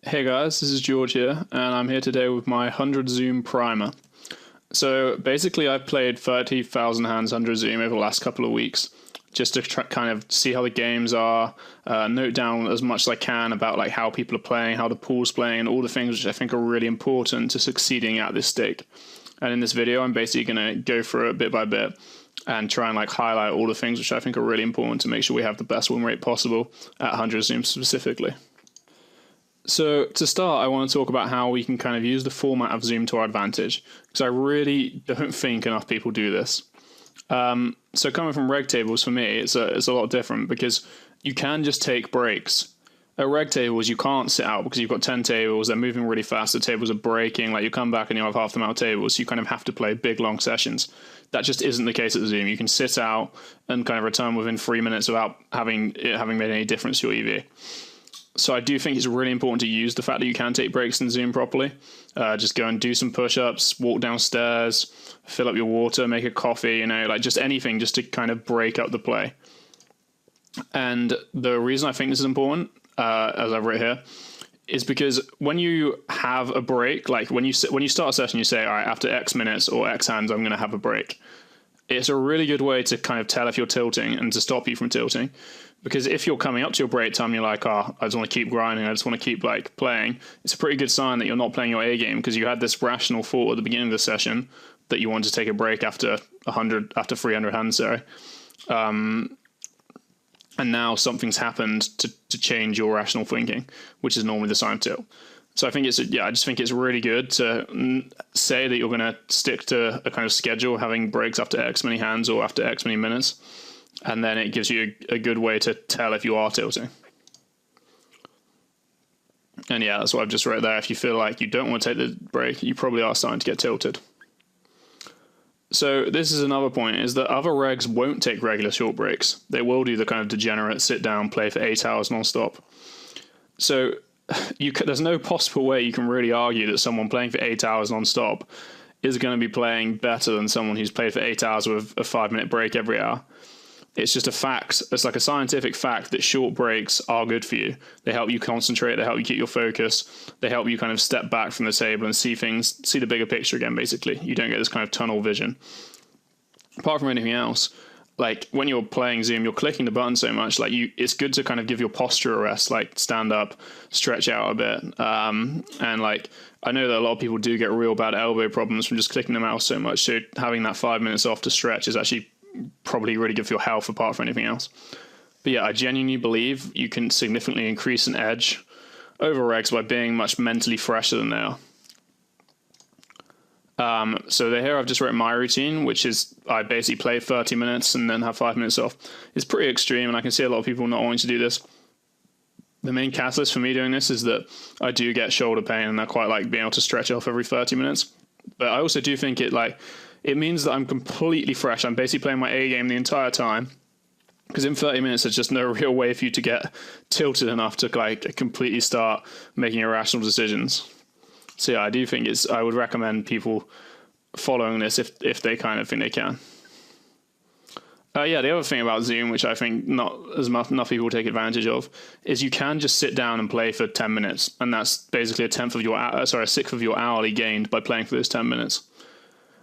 Hey guys, this is George here, and I'm here today with my 100 Zoom primer. So basically, I've played 30,000 hands 100 Zoom over the last couple of weeks, just to kind of see how the games are, note down as much as I can about like how people are playing, how the pool's playing, and all the things which I think are really important to succeeding at this stake. And in this video, I'm basically going to go through it bit by bit and try and like highlight all the things which I think are really important to make sure we have the best win rate possible at 100 Zoom specifically. So to start, I want to talk about how we can kind of use the format of Zoom to our advantage, because I really don't think enough people do this. So coming from reg tables, for me, it's a lot different because you can just take breaks. At reg tables, you can't sit out because you've got 10 tables, they're moving really fast, the tables are breaking, like you come back and you have half the amount of tables, so you kind of have to play big, long sessions. That just isn't the case at Zoom. You can sit out and kind of return within 3 minutes without having made any difference to your EV. So I do think it's really important to use the fact that you can take breaks in Zoom properly. Just go and do some push-ups, walk downstairs, fill up your water, make a coffee, like just anything just to kind of break up the play. And the reason I think this is important, as I've written here, is because when you have a break, like when you start a session, you say, all right, after X minutes or X hands, I'm going to have a break. It's a really good way to kind of tell if you're tilting and to stop you from tilting. Because if you're coming up to your break time, you're like, oh, I just want to keep grinding, I just want to keep like playing. It's a pretty good sign that you're not playing your A game because you had this rational thought at the beginning of the session that you want to take a break after 300 hands, sorry. And now something's happened to change your rational thinking, which is normally the sign of tilt. So I think I just think it's really good to say that you're going to stick to a kind of schedule, having breaks after X many hands or after X many minutes. And then it gives you a good way to tell if you are tilting. And yeah, that's what I've just wrote there. If you feel like you don't want to take the break, you probably are starting to get tilted. So this is another point, is that other regs won't take regular short breaks. They will do the kind of degenerate sit down, play for 8 hours non-stop. So there's no possible way you can really argue that someone playing for 8 hours non-stop is going to be playing better than someone who's played for 8 hours with a 5-minute break every hour. It's just a fact. It's like a scientific fact that short breaks are good for you. They help you concentrate. They help you keep your focus. They help you kind of step back from the table and see the bigger picture again, basically. You don't get this kind of tunnel vision. Apart from anything else, like when you're playing Zoom, you're clicking the button so much, like it's good to kind of give your posture a rest, like stand up, stretch out a bit. And like, I know that a lot of people do get real bad elbow problems from just clicking the mouse so much. So having that 5 minutes off to stretch is actually probably really good for your health apart from anything else. But yeah, I genuinely believe you can significantly increase an edge over regs by being much mentally fresher than they are. So here I've just written my routine, which is I basically play 30 minutes and then have 5 minutes off. It's pretty extreme, and I can see a lot of people not wanting to do this. The main catalyst for me doing this is that I do get shoulder pain, and I quite like being able to stretch off every 30 minutes. But I also do think it means that I'm completely fresh. I'm basically playing my A game the entire time, because in 30 minutes there's just no real way for you to get tilted enough to like completely start making irrational decisions. So yeah, I do think I would recommend people following this if they kind of think they can. Yeah, the other thing about Zoom, which I think not enough people take advantage of, is you can just sit down and play for 10 minutes, and that's basically a sixth of your hourly gained by playing for those 10 minutes.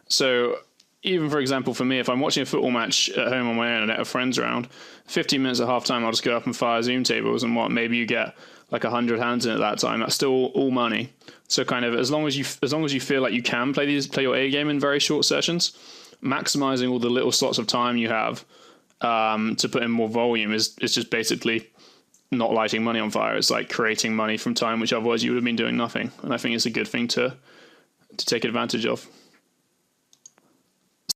So even, for example, for me, if I'm watching a football match at home on my own and I have friends around, 15 minutes at half time, I'll just go up and fire Zoom tables, and maybe you get like 100 hands in at that time. That's still all money. So kind of as long as you feel like you can play your A game in very short sessions, maximizing all the little slots of time you have to put in more volume is just basically not lighting money on fire. It's like creating money from time which otherwise you would have been doing nothing. And I think it's a good thing to take advantage of.